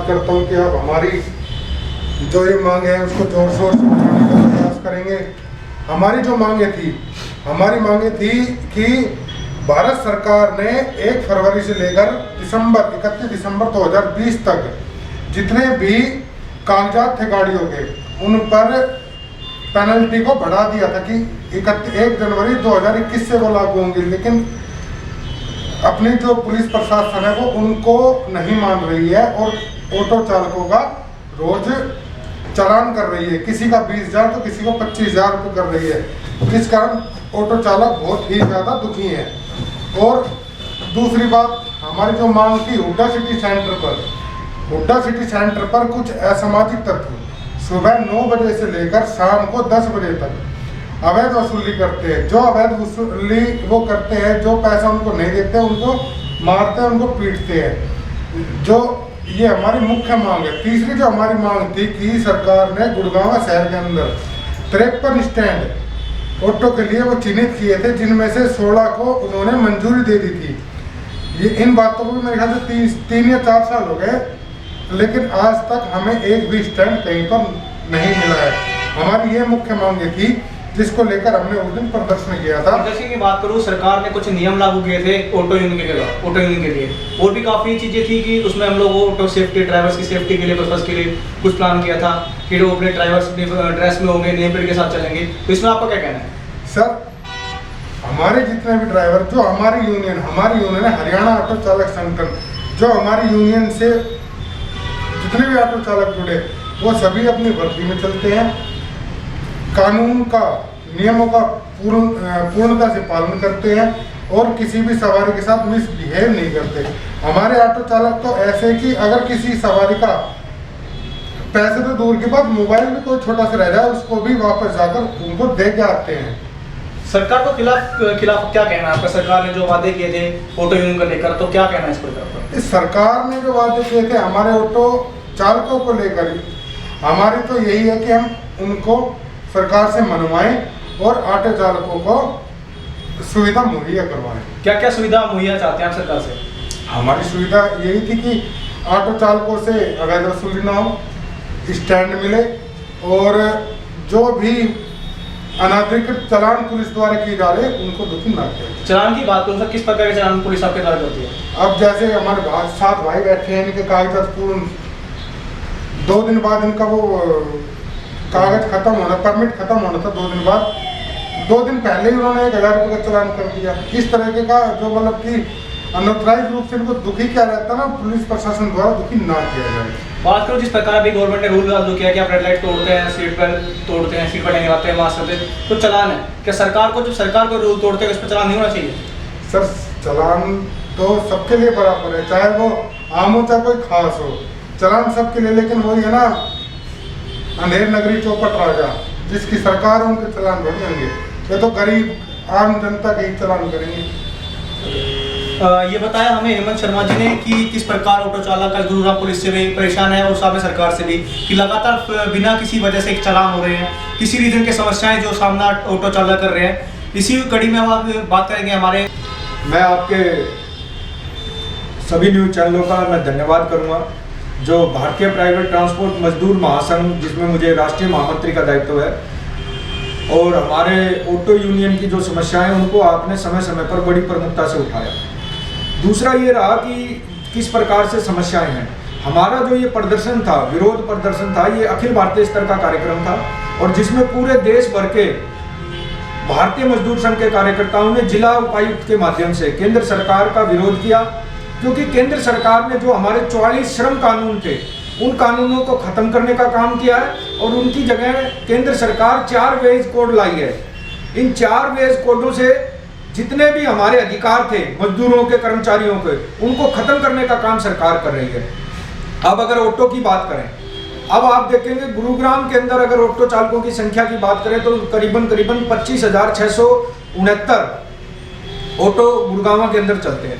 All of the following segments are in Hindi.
करता हूँ कि आप हमारी जो ये मांग है उसको जोर शोर से उठाने का प्रयास करेंगे। हमारी जो मांगे थी कि भारत सरकार ने 1 फरवरी से लेकर 31 दिसंबर 2020 तक जितने भी कागजात थे गाड़ियों के, उन पर पेनल्टी को बढ़ा दिया था कि 1 जनवरी 2021 से वो लागू होंगी, लेकिन अपनी जो पुलिस प्रशासन है वो उनको नहीं मान रही है और ऑटो चालकों का रोज चालान कर रही है। किसी का 20,000 तो किसी को 25,000 रुपये कर रही है, जिस कारण ऑटो चालक बहुत ही ज़्यादा दुखी हैं। और दूसरी बात, हमारी जो मांग थी हुड्डा सिटी सेंटर पर कुछ असामाजिक तत्व सुबह 9 बजे से लेकर शाम को 10 बजे तक अवैध वसूली करते हैं। जो अवैध वसूली वो करते हैं, जो पैसा उनको नहीं देते उनको मारते हैं, उनको पीटते हैं। जो ये हमारी मुख्य मांग है। तीसरी जो हमारी मांग थी कि सरकार ने गुड़गांव शहर के अंदर 53 स्टैंड ऑटो के लिए वो चिन्हित किए थे, जिनमें से 16 को उन्होंने मंजूरी दे दी थी। ये इन बातों को भी मेरे ख्याल से 3 या 4 साल हो गए, लेकिन आज तक हमें एक भी स्टैंड कहीं पर नहीं मिला है। हमारी ये मुख्य मांगे थी जिसको लेकर हमने उस दिन प्रदर्शन किया था। जैसे की बात करूँ, सरकार ने कुछ नियम लागू किए थे ऑटो यूनियन के लिए और भी काफ़ी चीज़ें थी कि उसमें हम लोग ऑटो सेफ्टी, ड्राइवर्स की सेफ्टी के लिए, पर्पज़ के लिए कुछ प्लान किया था कि वो अपने ड्राइवर्स ड्रेस में होंगे, नेम प्लेट के साथ चलेंगे। तो इसमें आपका क्या कहना है? सर, हमारे जितने भी ड्राइवर, जो हमारी यूनियन है हरियाणा ऑटो चालक संगठन, जो हमारी यूनियन से जितने भी ऑटो चालक जुड़े, वो सभी अपनी वर्दी में चलते हैं, कानून का नियमों का पूर्णता से पालन करते हैं और किसी भी सवारी के साथ मिसबिहेव नहीं करते। हमारे ऑटो चालक तो ऐसे कि अगर किसी सवारी का पैसे तो दूर की बात, मोबाइल में कोई छोटा सा रह जाए उसको भी वापस जाकर उनको दे के आते हैं। सरकार को खिलाफ क्या कहना है आपका? सरकार ने जो वादे किए थे ऑटो यूनियन को लेकर, तो क्या कहना है इस पर? सरकार ने जो वादे किए थे हमारे ऑटो चालकों को लेकर, हमारी तो यही है कि हम उनको सरकार से मनवाएं और ऑटो चालकों को सुविधा मुहैया करवाएं। क्या क्या सुविधा मुहैया चाहते हैं आप सरकार से? हमारी सुविधा यही थी कि ऑटो चालकों से अवैध वसूली ना हो, स्टैंड मिले और जो भी अनाधिकृत चालान पुलिस द्वारा किए जा रहे हैं उनको दुखी ना करें। चालान की बात करूँ सर, किस प्रकार के चालान पुलिस आपके द्वारा करती है? अब जैसे हमारे 7 भाई बैठे हैं, इनके कागजात पूर्ण 2 दिन बाद इनका वो कागज खत्म होना, परमिट खत्म होना था 2 दिन बाद, 2 दिन पहले ही उन्होंने 1,000 रुपये का चालान कर दिया। इस तरह का जो मतलब कि अनऑथराइज रूप से इनको दुखी किया रहता ना, पुलिस प्रशासन द्वारा दुखी ना किया जाए। बात करो जिस प्रकार अभी गवर्नमेंट ने रूल लागू किया कि आप रेड लाइट तोड़ते हैं, सीट बेल्ट तोड़ते हैं, सीट बेल्ट लगाते हैं, मास्क करते हैं, तो चालान है। क्या सरकार को, जब सरकार को रूल तोड़ते हैं, उस पर चालान नहीं होना चाहिए? सर, चालान तो सबके लिए बराबर है, चाहे वो आम हो चाहे कोई खास हो, चालान सबके लिए। लेकिन वही है ना, अंधेर नगरी चौपट राजा, जिसकी सरकार है उनके चालान थोड़ी होंगे, ये तो गरीब आम जनता के ही चालान करेंगे। ये बताया हमें हेमंत शर्मा जी ने कि किस प्रकार ऑटो चालक का गुरुग्राम पुलिस से भी परेशान है और सामने सरकार से भी, कि लगातार बिना किसी वजह से चालान हो रहे हैं, किसी रीजन के समस्याएं जो सामना ऑटो चालक कर रहे हैं। इसी कड़ी में हम आप बात करेंगे। मैं आपके सभी न्यूज़ चैनलों का मैं धन्यवाद करूँगा, जो भारतीय प्राइवेट ट्रांसपोर्ट मजदूर महासंघ, जिसमें मुझे राष्ट्रीय महामंत्री का दायित्व है, और हमारे ऑटो यूनियन की जो समस्याएं उनको आपने समय समय पर बड़ी प्रमुखता से उठाया। दूसरा ये रहा कि किस प्रकार से समस्याएं हैं। हमारा जो ये प्रदर्शन था, विरोध प्रदर्शन था, ये अखिल भारतीय स्तर का कार्यक्रम था और जिसमें पूरे देश भर के भारतीय मजदूर संघ के कार्यकर्ताओं ने जिला उपायुक्त के माध्यम से केंद्र सरकार का विरोध किया, क्योंकि केंद्र सरकार ने जो हमारे 44 श्रम कानून थे उन कानूनों को खत्म करने का काम किया है और उनकी जगह केंद्र सरकार 4 वेज कोड लाई है। इन 4 वेज कोडों से जितने भी हमारे अधिकार थे मजदूरों के, कर्मचारियों के, उनको खत्म करने का काम सरकार कर रही है। अब अगर ऑटो की बात करें, अब आप देखेंगे गुरुग्राम के अंदर अगर ऑटो चालकों की संख्या की बात करें तो करीबन 25,669 ऑटो गुरुग्राम के अंदर चलते हैं।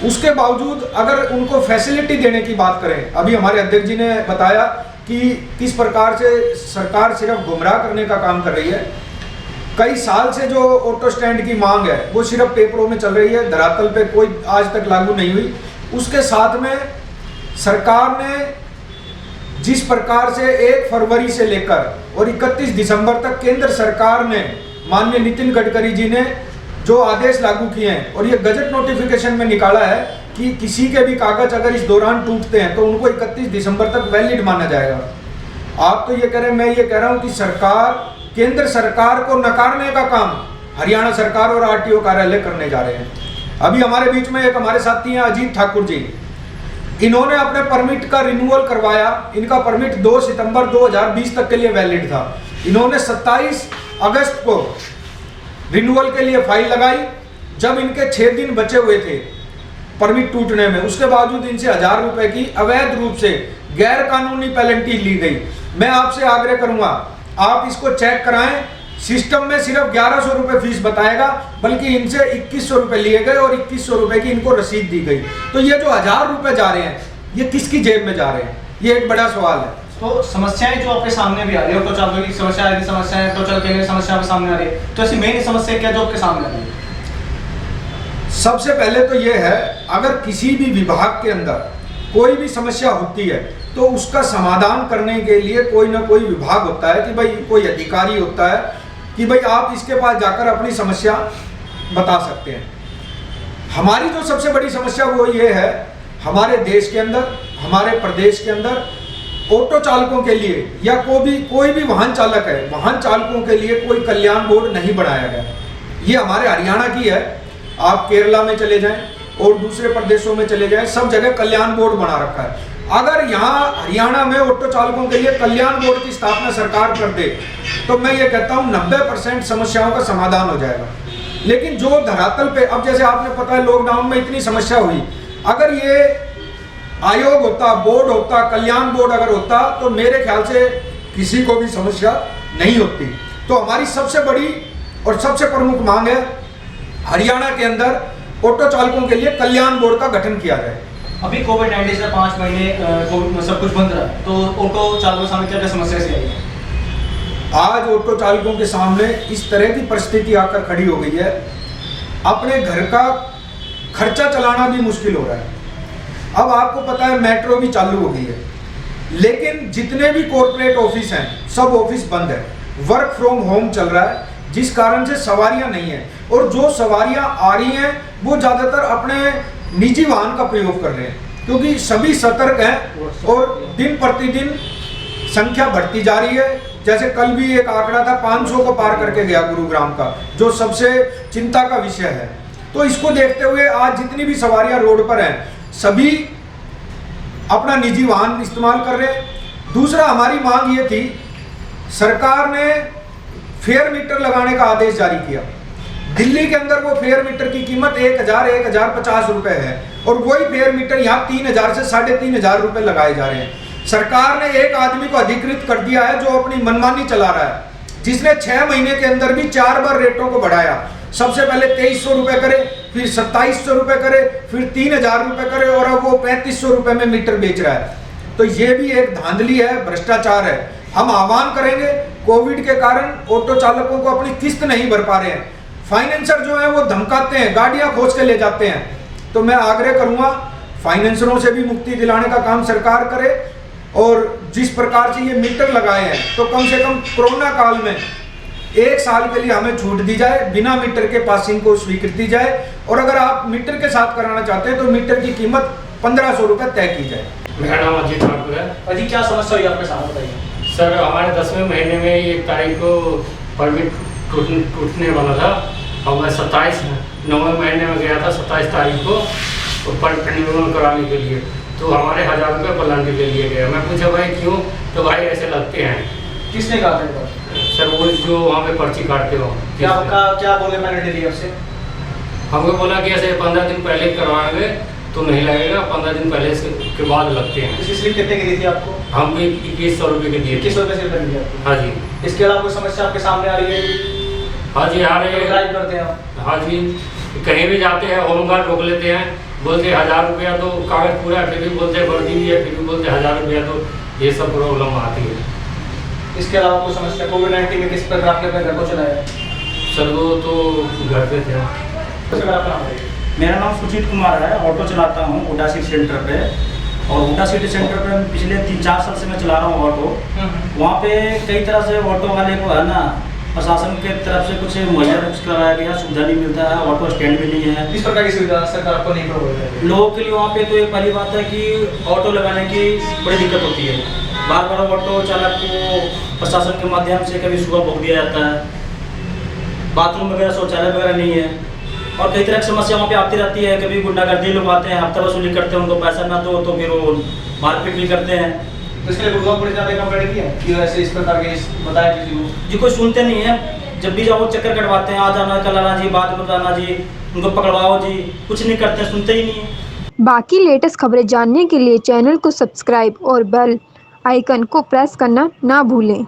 उसके बावजूद अगर उनको फैसिलिटी देने की बात करें, अभी हमारे अध्यक्ष जी ने बताया कि किस प्रकार से सरकार सिर्फ गुमराह करने का काम कर रही है। कई साल से जो ऑटो स्टैंड की मांग है वो सिर्फ पेपरों में चल रही है, धरातल पे कोई आज तक लागू नहीं हुई। उसके साथ में सरकार ने जिस प्रकार से 1 फरवरी से लेकर और 31 दिसंबर तक केंद्र सरकार ने, माननीय नितिन गडकरी जी ने जो आदेश लागू किए हैं और ये गजट नोटिफिकेशन में निकाला है कि किसी के भी कागज अगर इस दौरान टूटते हैं तो उनको 31 दिसंबर तक वैलिड माना जाएगा। आप तो ये कह रहे हैं, मैं ये कह रहा हूँ कि सरकार, केंद्र सरकार को नकारने का काम हरियाणा सरकार और आरटीओ कार्यालय करने जा रहे हैं। अभी हमारे बीच में एक हमारे साथी हैं अजीत ठाकुर जी, इन्होंने अपने परमिट का रिन्यूअल करवाया। इनका परमिट 2 सितंबर 2020 तक के लिए वैलिड था। इन्होंने 27 अगस्त को रिन्यूअल के लिए फाइल लगाई, जब इनके 6 दिन बचे हुए थे परमिट टूटने में। उसके बावजूद इनसे 1000 रुपए की अवैध रूप से गैर कानूनी पेनल्टी ली गई। मैं आपसे आग्रह करूंगा, आप इसको चेक कराएं। सिस्टम में सिर्फ 1100 रुपए फीस बताएगा, बल्कि इनसे 2100 रुपए लिए गए और 2100 रुपए की इनको रसीद दी गई। तो ये जो 1000 रुपए जा रहे हैं, ये किसकी जेब में जा रहे हैं, ये एक बड़ा सवाल है। तो समस्याएं जो आपके सामने भी आ रही है, ऑटो चालकों की समस्याएं, ऑटो चालक की समस्या आपके सामने आ रही है, तो ऐसी मेन समस्या क्या जो आपके सामने आ रही है? सबसे पहले तो ये है, अगर किसी भी विभाग के अंदर कोई भी समस्या होती है तो उसका समाधान करने के लिए कोई ना कोई विभाग होता है, कि भाई कोई अधिकारी होता है कि भाई आप इसके पास जाकर अपनी समस्या बता सकते हैं। हमारी जो सबसे बड़ी समस्या वो ये है, हमारे देश के अंदर, हमारे प्रदेश के अंदर ऑटो चालकों के लिए या कोई भी वाहन चालक है, वाहन चालकों के लिए कोई कल्याण बोर्ड नहीं बनाया गया। ये हमारे हरियाणा की है। आप केरला में चले जाएं और दूसरे प्रदेशों में चले जाएं, सब जगह कल्याण बोर्ड बना रखा है। अगर यहाँ हरियाणा में ऑटो चालकों के लिए कल्याण बोर्ड की स्थापना सरकार कर दे तो मैं ये कहता हूँ 90% समस्याओं का समाधान हो जाएगा। लेकिन जो धरातल पे, अब जैसे आपने पता है लॉकडाउन में इतनी समस्या हुई, अगर ये आयोग होता, बोर्ड होता, कल्याण बोर्ड अगर होता, तो मेरे ख्याल से किसी को भी समस्या नहीं होती। तो हमारी सबसे बड़ी और सबसे प्रमुख मांग है, हरियाणा के अंदर ऑटो चालकों के लिए कल्याण बोर्ड का गठन किया जाए। अभी कोविड-19 से 5 महीने सब कुछ बंद रहा है, तो ऑटो चालकों के सामने क्या क्या समस्या से आई है? आज ऑटो चालकों के सामने इस तरह की परिस्थिति आकर खड़ी हो गई है, अपने घर का खर्चा चलाना भी मुश्किल हो रहा है। अब आपको पता है मेट्रो भी चालू हो गई है, लेकिन जितने भी कॉर्पोरेट ऑफिस हैं सब ऑफिस बंद है, वर्क फ्रॉम होम चल रहा है, जिस कारण से सवारियां नहीं है। और जो सवारियां आ रही हैं वो ज़्यादातर अपने निजी वाहन का प्रयोग कर रहे हैं, क्योंकि सभी सतर्क हैं और दिन प्रतिदिन संख्या बढ़ती जा रही है। जैसे कल भी एक आंकड़ा था 500 को पार करके गया गुरुग्राम का, जो सबसे चिंता का विषय है। तो इसको देखते हुए आज जितनी भी सवारियां रोड पर हैं सभी अपना निजी वाहन इस्तेमाल कर रहे हैं। दूसरा हमारी मांग ये थी, सरकार ने फेयर मीटर लगाने का आदेश जारी किया। दिल्ली के अंदर वो फेयर मीटर की कीमत 1050 रुपए है और वही फेयर मीटर यहाँ 3000 से 3500 रुपए लगाए जा रहे हैं। सरकार ने एक आदमी को अधिकृत कर दिया है जो अपनी मनमानी चला रहा है, जिसने 6 महीने के अंदर भी 4 बार रेटों को बढ़ाया। सबसे पहले 2300 रुपए करे, फिर 2700 रुपए करे, फिर 3000 रुपए करे और अब वो 3500 रुपए में मीटर बेच रहा है। तो ये भी एक धांधली है, भ्रष्टाचार है। हम आह्वान करेंगे, कोविड के कारण ऑटो चालकों को अपनी किस्त नहीं भर पा रहे हैं, फाइनेंसर जो है वो धमकाते हैं, गाड़ियां खोज के ले जाते हैं। तो मैं आग्रह करूंगा फाइनेंसरों से भी मुक्ति दिलाने का काम सरकार करे, और जिस प्रकार से ये मीटर लगाए हैं तो कम से कम कोरोना काल में 1 साल के लिए हमें छूट दी जाए, बिना मीटर के पासिंग को स्वीकृति दी जाए, और अगर आप मीटर के साथ कराना चाहते हैं तो मीटर की कीमत 1500 रुपये तय की जाए। मेरा नाम अजीत ठाकुर है। अजी क्या समस्या हुई आपके सामने, बताइए। सर, हमारे 10वें महीने में 1 तारीख को परमिट टूटने वाला था और मैं 9वें महीने में गया था 27 तारीख को परमिट रिन्यूअल कराने के लिए, तो हमारे 1000 रुपये पेनल्टी ले लिए गए। मैं पूछा भाई क्यों, तो भाई ऐसे लगते हैं। किसने कहा था? सर वो जो वहाँ पे पर्ची काटते हो। क्या बोले पेनल्टी दी आपसे? हमको बोला कि ऐसे 15 दिन पहले करवाएंगे तो नहीं लगेगा, 15 दिन पहले से के बाद लगते हैं। इसकी स्लिप कितने की दी थी आपको? हम भी 2100 रुपये के दिए। 2100 रुपये स्लिप दी आपको? हाँ जी। इसके अलावा कोई समस्या आपके सामने आ रही है? हाँ जी, आ रहे हैं। ड्राइव करते हैं आप? हाँ जी, कहीं भी जाते हैं होमगार्ड रोक लेते हैं, बोलते 1000 रुपया तो कागज पूरा है, फिर भी बोलते वर्दी भी है, फिर भी बोलते 1000 रुपया, तो ये सब प्रॉब्लम आती है। इसके अलावा कोई समस्या कोविड-19 में किस प्रकार आपने अपने घर को चलाया? सर वो तो घर पे थे। आपका नाम है? मेरा नाम सुजीत कुमार है, ऑटो चलाता हूँ उदासी सेंटर पे। और हुडा सिटी सेंटर पे पिछले 3-4 साल से मैं चला रहा हूँ ऑटो। वहाँ पे कई तरह से ऑटो वाले को है ना प्रशासन के तरफ से कुछ मुहैया कराया गया, सुविधा नहीं मिलता है, ऑटो स्टैंड भी नहीं है। इस प्रकार की सुविधा सरकार आपको नहीं प्रोवाइड कर रही है। लोगों के लिए वहाँ पे तो एक पहली बात है कि ऑटो लगाने की बड़ी दिक्कत होती है। बार बार ऑटो चालक को प्रशासन के माध्यम से कभी सुबह भोग दिया जाता है, बाथरूम वगैरह शौचालय वगैरह नहीं है, और कई तरह की समस्या वहाँ पे आती रहती है। कभी गुंडागर्दी लोग आते हैं, हफ्ता वसूली करते हैं, उनको पैसा ना दो तो फिर वो मारपीट भी करते हैं। तो इसके लिए गुड़गांव पुलिस ने कंप्लेंट की है कि ऐसे इस प्रकार के बताया किसी को? जी कोई सुनते नहीं है। जब भी जाओ चक्कर कटवाते हैं, आज आना कल आना जी, बाद में बताना जी, उनको पकड़वाओ जी, कुछ नहीं करते, सुनते ही नहीं है। बाकी लेटेस्ट खबरें जानने के लिए चैनल को सब्सक्राइब और बेल आइकन को प्रेस करना ना भूलें।